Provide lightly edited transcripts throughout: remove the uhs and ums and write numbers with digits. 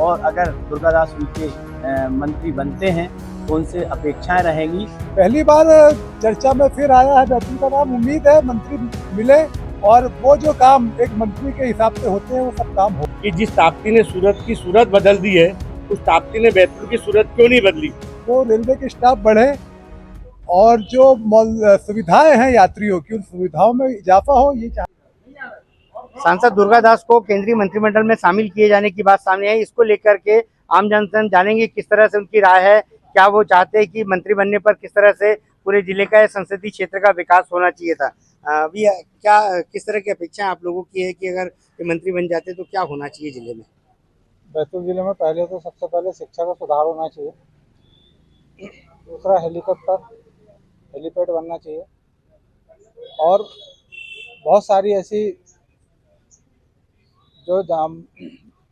और अगर दुर्गादास उइके मंत्री बनते हैं तो उनसे अपेक्षाएं रहेंगी। पहली बार चर्चा में फिर आया है बैतूल का नाम। उम्मीद है मंत्री मिले और वो जो काम एक मंत्री के हिसाब से होते हैं वो सब काम हो। कि जिस ताप्ती ने सूरत की सूरत बदल दी है, उस ताप्ती ने बैतूल की सूरत क्यों नहीं बदली। वो रेलवे के स्टाफ बढ़े और जो सुविधाएं हैं यात्रियों की, उन सुविधाओं में इजाफा हो, ये चाहते। सांसद दुर्गादास को केंद्रीय मंत्रिमंडल में शामिल किए जाने की बात सामने आई। इसको लेकर के आम जनता जानेंगे किस तरह से उनकी राय है। क्या वो चाहते हैं कि मंत्री बनने पर किस तरह से पूरे जिले का संसदीय क्षेत्र का विकास होना चाहिए था। अभी क्या किस तरह की अपेक्षा आप लोगों की है कि अगर मंत्री बन जाते तो क्या होना चाहिए जिले में। बैतूल जिले में पहले तो सबसे पहले शिक्षा का सुधार होना चाहिए। दूसरा हेलीपैड बनना चाहिए और बहुत सारी ऐसी जो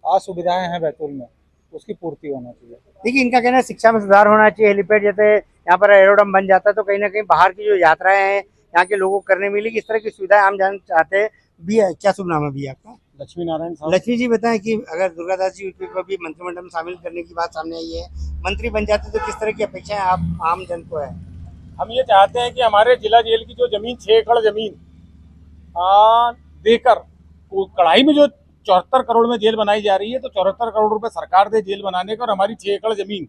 असुविधाएं हैं बैतूल में, उसकी पूर्ति होना चाहिए। देखिए, इनका कहना है शिक्षा में सुधार होना चाहिए। हेलीपैड जैसे यहाँ पर एरोड्रम बन जाता है तो कहीं ना कहीं बाहर की जो यात्राएं हैं यहाँ के लोगों को करने मिलेगी। इस तरह की सुविधाएं आम जन चाहते हैं। भी क्या शुभ नाम है भी आपका? लक्ष्मी नारायण साहब। लक्ष्मी जी, बताएं कि अगर दुर्गादास जी को भी मंत्रिमंडल में शामिल करने की बात सामने आई है, मंत्री बन जाते तो किस तरह की अपेक्षाएं आप आम जन को है? हम ये चाहते हैं कि हमारे जिला जेल की जो जमीन 6 एकड़ जमीन देकर कढ़ाई में जो 74 करोड़ में जेल बनाई जा रही है, तो 74 करोड़ रुपए सरकार दे जेल बनाने का और हमारी 6 एकड़ जमीन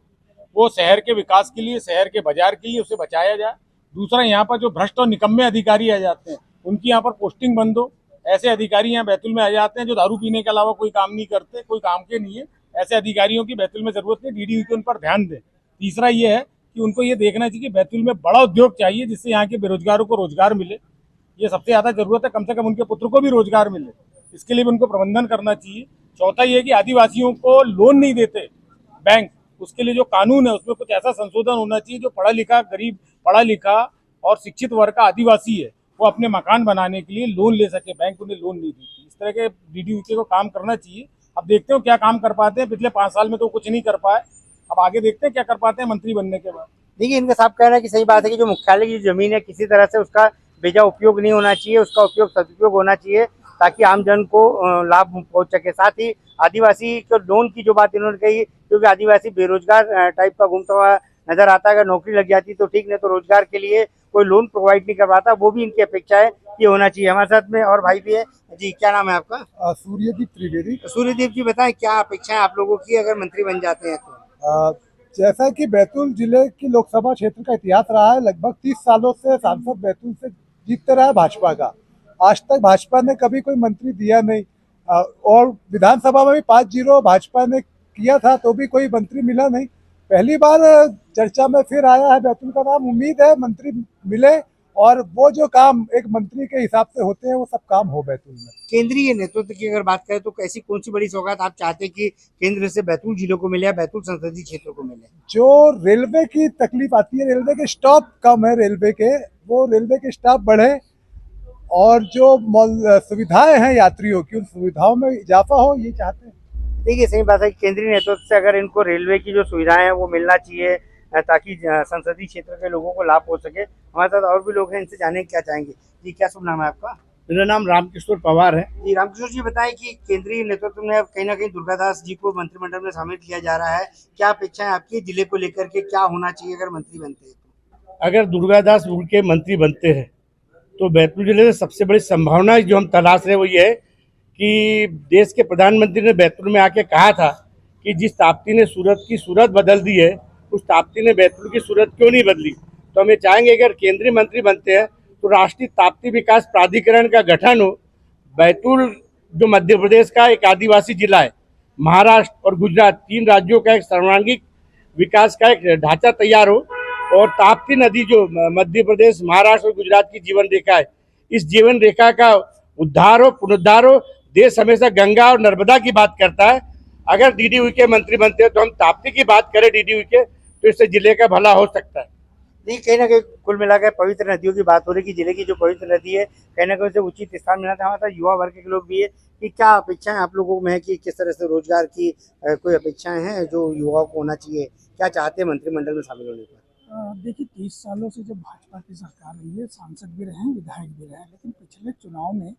वो शहर के विकास के लिए, शहर के बाजार के लिए उसे बचाया जाए। दूसरा, यहाँ पर जो भ्रष्ट और निकम्मे अधिकारी आ जाते हैं उनकी यहाँ पर पोस्टिंग बंद हो। ऐसे अधिकारी यहाँ बैतूल में आ जाते हैं जो दारू पीने के अलावा कोई काम नहीं करते, कोई काम के नहीं है। ऐसे अधिकारियों की बैतूल में जरूरत नहीं। डीडीयू उन पर ध्यान दें। तीसरा ये है कि उनको ये देखना चाहिए कि बैतूल में बड़ा उद्योग चाहिए जिससे यहाँ के बेरोजगारों को रोजगार मिले। ये सबसे ज्यादा जरूरत है। कम से कम उनके पुत्र को भी रोजगार मिले, इसके लिए भी उनको प्रबंधन करना चाहिए। चौथा ये कि आदिवासियों को लोन नहीं देते बैंक, उसके लिए जो कानून है उसमें कुछ ऐसा संशोधन होना चाहिए जो पढ़ा लिखा गरीब, पढ़ा लिखा और शिक्षित वर्ग का आदिवासी है वो अपने मकान बनाने के लिए लोन ले सके। बैंक उन्हें लोन नहीं देती। इस तरह के डीडीयू को काम करना चाहिए। अब देखते हो क्या काम कर पाते हैं। पिछले 5 साल में तो कुछ नहीं कर पाए, अब आगे देखते हैं क्या कर पाते हैं मंत्री बनने के बाद। देखिए, इनका साफ कहना है कि सही बात है कि जो मुख्यालय की जमीन है किसी तरह से उसका बेजा उपयोग नहीं होना चाहिए, उसका उपयोग सदुपयोग होना चाहिए ताकि आम जन को लाभ पहुंच सके। साथ ही आदिवासी को लोन की जो बात इन्होंने कही, क्योंकि आदिवासी बेरोजगार टाइप का घूमता हुआ नजर आता है। अगर नौकरी लग जाती तो ठीक, नहीं तो रोजगार के लिए कोई लोन प्रोवाइड नहीं कर पाता। वो भी इनकी अपेक्षा है ये होना चाहिए। हमारे साथ में और भाई भी है जी। क्या नाम है आपका? सूर्यदीप त्रिवेदी। सूर्यदीप जी, बताएं क्या अपेक्षाएं आप लोगों की अगर मंत्री बन जाते हैं तो? जैसा कि बैतूल जिले की लोकसभा क्षेत्र का इतिहास रहा है, लगभग 30 सालों से सांसद बैतूल से जीतते रहा है भाजपा का। आज तक भाजपा ने कभी कोई मंत्री दिया नहीं और विधानसभा में भी 5-0 भाजपा ने किया था तो भी कोई मंत्री मिला नहीं। पहली बार चर्चा में फिर आया है बैतूल का नाम। उम्मीद है मंत्री मिले और वो जो काम एक मंत्री के हिसाब से होते हैं वो सब काम हो बैतूल में। केंद्रीय नेतृत्व की अगर बात करें तो ऐसी कौन सी बड़ी सौगात आप चाहते हैं कि केंद्र से बैतूल जिलों को मिले या बैतूल संसदीय क्षेत्र को मिले? जो रेलवे की तकलीफ आती है, रेलवे के स्टॉप कम है, रेलवे के स्टाफ बढ़े और जो सुविधाएं हैं यात्रियों की, उन सुविधाओं में इजाफा हो, ये चाहते हैं। देखिए, सही बात है कि केंद्रीय नेतृत्व से अगर इनको रेलवे की जो सुविधाएं हैं वो मिलना चाहिए ताकि संसदीय क्षेत्र के लोगों को लाभ हो सके। हमारे साथ और भी लोग हैं, इनसे जाने क्या चाहेंगे। जी, क्या शुभ नाम है आपका? मेरा नाम रामकिशोर पवार है। जी, रामकिशोर जी, बताएं कि केंद्रीय नेतृत्व में अब कहीं ना कहीं दुर्गादास जी को मंत्रिमंडल में शामिल किया जा रहा है। क्या अपेक्षाएं आपकी जिले को लेकर के, क्या होना चाहिए अगर मंत्री बनते हैं तो? अगर दुर्गादास उनके मंत्री बनते हैं तो बैतूल जिले से सबसे बड़ी संभावना जो हम तलाश रहे वो ये है कि देश के प्रधानमंत्री ने बैतूल में आके कहा था कि जिस ताप्ती ने सूरत की सूरत बदल दी है, उस ताप्ती ने बैतूल की सूरत क्यों नहीं बदली। तो हम ये चाहेंगे अगर केंद्रीय मंत्री बनते हैं तो राष्ट्रीय ताप्ती विकास प्राधिकरण का गठन हो। बैतूल जो मध्य प्रदेश का एक आदिवासी जिला है, महाराष्ट्र और गुजरात 3 राज्यों का एक सर्वांगीण विकास का एक ढांचा तैयार हो और ताप्ती नदी जो मध्य प्रदेश, महाराष्ट्र और गुजरात की जीवन रेखा है, इस जीवन रेखा का उद्धार हो, पुनरुद्धार हो। देश हमेशा गंगा और नर्मदा की बात करता है। अगर डीडीयू के मंत्री बनते हैं तो हम ताप्ती की बात करें डीडीयू के, तो इससे जिले का भला हो सकता है। नहीं, कहीं ना कहीं कुल मिलाकर पवित्र नदियों की बात हो रही कि जिले की जो पवित्र नदी है कहीं ना कहीं उसे उचित स्थान मिला था। हमारे साथ युवा वर्ग के लोग भी है कि क्या अपेक्षाएं आप लोगों में है कि किस तरह से रोजगार की कोई अपेक्षाएं हैं जो युवाओं को होना चाहिए, क्या चाहते हैं मंत्रिमंडल में शामिल होने पर? देखिए, 30 सालों से जब भाजपा की सरकार रही है, सांसद भी रहे हैं, विधायक भी रहे हैं, लेकिन पिछले चुनाव में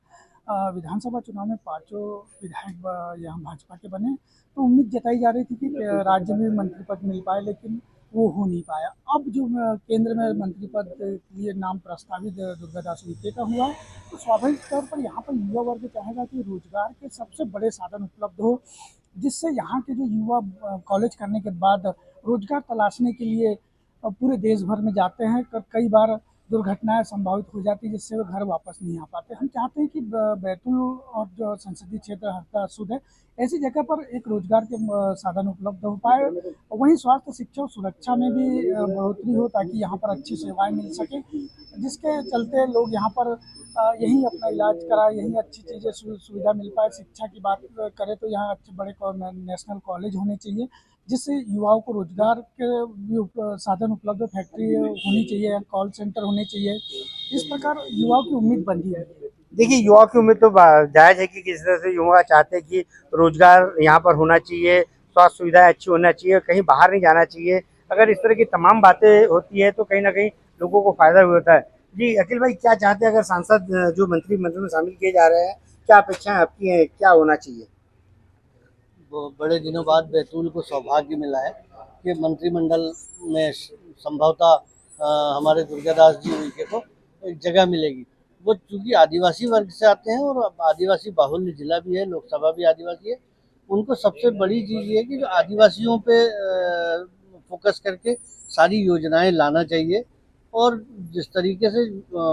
विधानसभा चुनाव में पांचों विधायक यहाँ भाजपा के बने, तो उम्मीद जताई जा रही थी कि राज्य में मंत्री पद मिल पाए, लेकिन वो हो नहीं पाया। अब जो केंद्र में मंत्री पद के लिए नाम प्रस्तावित दुर्गादास उइके का हुआ है, तो स्वाभाविक तौर पर यहाँ पर युवा वर्ग चाहेगा कि रोजगार के सबसे बड़े साधन उपलब्ध हो, जिससे यहाँ के जो युवा कॉलेज करने के बाद रोजगार तलाशने के लिए पूरे देश भर में जाते हैं। कई बार दुर्घटनाएं संभावित हो जाती है, जिससे वे घर वापस नहीं आ पाते। हम चाहते हैं कि बैतूल और जो संसदीय क्षेत्र हरदा सूद है, ऐसी जगह पर एक रोजगार के साधन उपलब्ध हो पाए। वहीं स्वास्थ्य, शिक्षा और सुरक्षा में भी बढ़ोतरी हो, ताकि यहाँ पर अच्छी सेवाएं मिल सके, जिसके चलते लोग यहाँ पर यहीं अपना इलाज करा, यहीं अच्छी चीज़ें सुविधा मिल पाए। शिक्षा की बात करें तो यहाँ अच्छे बड़े नेशनल कॉलेज होने चाहिए, जिससे युवाओं को रोजगार के भी साधन उपलब्ध, फैक्ट्री होनी चाहिए, कॉल सेंटर होने चाहिए। इस प्रकार युवाओं की उम्मीद बंधी है। देखिए, युवाओं की उम्मीद तो जायज है कि किस तरह से युवा चाहते हैं कि रोजगार यहाँ पर होना चाहिए, स्वास्थ्य सुविधाएं अच्छी होना चाहिए, कहीं बाहर नहीं जाना चाहिए। अगर इस तरह की तमाम बातें होती है तो कहीं ना कहीं लोगों को फायदा भी होता है। जी अखिल भाई, क्या चाहते हैं अगर सांसद जो मंत्रिमंडल में शामिल किए जा रहे हैं, क्या अपेक्षाएं आपकी हैं, क्या होना चाहिए? बड़े दिनों बाद बैतूल को सौभाग्य मिला है कि मंत्रिमंडल में संभवतः हमारे दुर्गादास जी उइके को एक जगह मिलेगी। वो चूँकि आदिवासी वर्ग से आते हैं और आदिवासी बाहुल्य जिला भी है, लोकसभा भी आदिवासी है, उनको सबसे बड़ी चीज़ ये है कि जो आदिवासियों पे फोकस करके सारी योजनाएं लाना चाहिए। और जिस तरीके से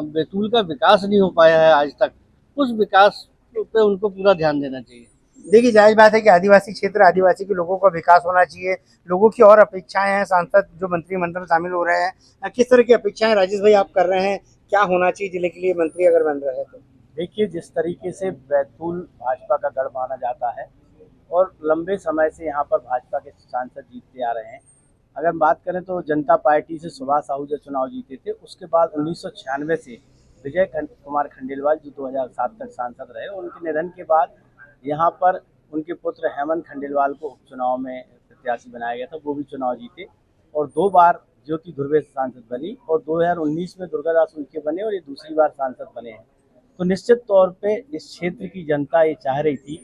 बैतूल का विकास नहीं हो पाया है आज तक, उस विकास पे उनको पूरा ध्यान देना चाहिए। देखिए, जायज बात है कि आदिवासी क्षेत्र, आदिवासी के लोगों का विकास होना चाहिए। लोगों की और अपेक्षाएं हैं, सांसद जो मंत्रिमंडल में शामिल हो रहे हैं, किस तरह की अपेक्षाएं राजेश भाई आप कर रहे हैं? क्या होना चाहिए जिले के लिए मंत्री अगर बन रहे हैं तो? देखिए, जिस तरीके से बैतूल भाजपा का गढ़ माना जाता है और लंबे समय से यहाँ पर भाजपा के सांसद जीतते आ रहे हैं। अगर बात करें तो जनता पार्टी से सुभाष साहू जो चुनाव जीते थे, उसके बाद 1996 से विजय कुमार खंडेलवाल जो 2007 तक सांसद रहे, उनके निधन के बाद यहाँ पर उनके पुत्र हेमंत खंडेलवाल को उपचुनाव में प्रत्याशी बनाया गया था, वो भी चुनाव जीते और 2 बार ज्योति धुर्वे सांसद बनी और 2019 में दुर्गादास उइके बने और ये दूसरी बार सांसद बने हैं। तो निश्चित तौर पे इस क्षेत्र की जनता ये चाह रही थी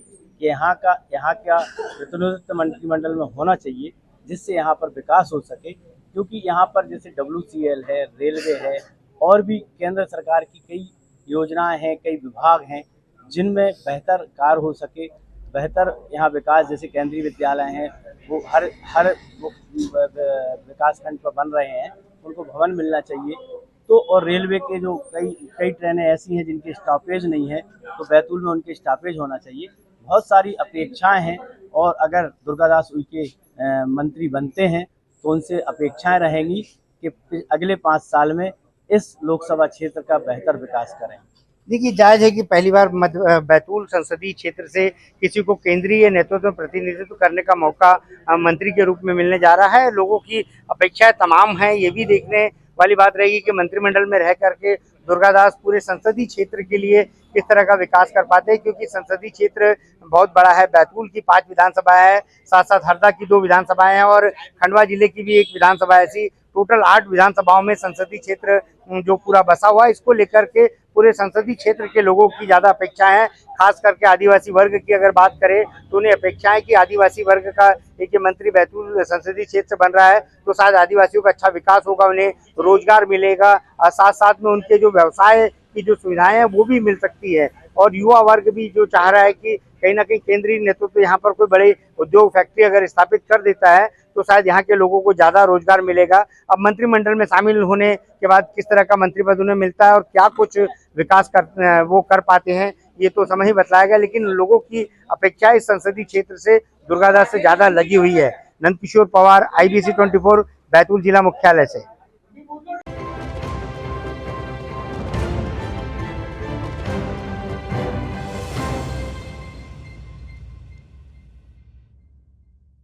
कि यहाँ का प्रतिनिधित्व मंत्रिमंडल में होना चाहिए, जिससे यहाँ पर विकास हो सके। क्योंकि यहाँ पर जैसे WCL है, रेलवे है और भी केंद्र सरकार की कई योजनाएं हैं, कई विभाग हैं जिनमें बेहतर कार्य हो सके, बेहतर यहाँ विकास, जैसे केंद्रीय विद्यालय हैं वो हर विकास खंड पर बन रहे हैं, उनको भवन मिलना चाहिए। तो और रेलवे के जो कई ट्रेनें ऐसी हैं जिनकी स्टॉपेज नहीं है, तो बैतूल में उनके स्टॉपेज होना चाहिए। बहुत सारी अपेक्षाएं हैं और अगर दुर्गादास उइके मंत्री बनते हैं तो उनसे अपेक्षाएं रहेंगी कि अगले 5 साल में इस लोकसभा क्षेत्र का बेहतर विकास करें। देखिए, जायज है कि पहली बार बैतूल संसदीय क्षेत्र से किसी को केंद्रीय नेतृत्व में प्रतिनिधित्व करने का मौका मंत्री के रूप में मिलने जा रहा है। लोगों की अपेक्षाएं तमाम हैं। ये भी देखने वाली बात रहेगी कि मंत्रिमंडल में रह करके दुर्गादास पूरे संसदीय क्षेत्र के लिए किस तरह का विकास कर पाते हैं, क्योंकि संसदीय क्षेत्र बहुत बड़ा है। बैतूल की 5 विधानसभाएं हैं, साथ साथ हरदा की 2 विधानसभाएं हैं और खंडवा जिले की भी 1 विधानसभा। ऐसी टोटल 8 विधानसभाओं में संसदीय क्षेत्र जो पूरा बसा हुआ है, इसको लेकर के पूरे संसदीय क्षेत्र के लोगों की ज्यादा अपेक्षा है। खास करके आदिवासी वर्ग की अगर बात करें तो उन्हें अपेक्षा है कि आदिवासी वर्ग का एक मंत्री बैतूल संसदीय क्षेत्र से बन रहा है तो शायद आदिवासियों का अच्छा विकास होगा, उन्हें रोजगार मिलेगा और साथ साथ में उनके जो व्यवसाय की जो सुविधाएं हैं वो भी मिल सकती है। और युवा वर्ग भी जो चाह रहा है कि कहीं ना कहीं केंद्रीय नेतृत्व यहाँ पर कोई बड़े उद्योग फैक्ट्री अगर स्थापित कर देता है तो शायद यहाँ के लोगों को ज्यादा रोजगार मिलेगा। अब मंत्रिमंडल में शामिल होने के बाद किस तरह का मंत्री पद उन्हें मिलता है और क्या कुछ विकास वो कर पाते हैं, ये तो समय ही बतलाएगा। लेकिन लोगों की अपेक्षा इस संसदीय क्षेत्र से दुर्गादास से ज्यादा लगी हुई है। नंदकिशोर पवार, IBC 24, बैतूल जिला मुख्यालय से।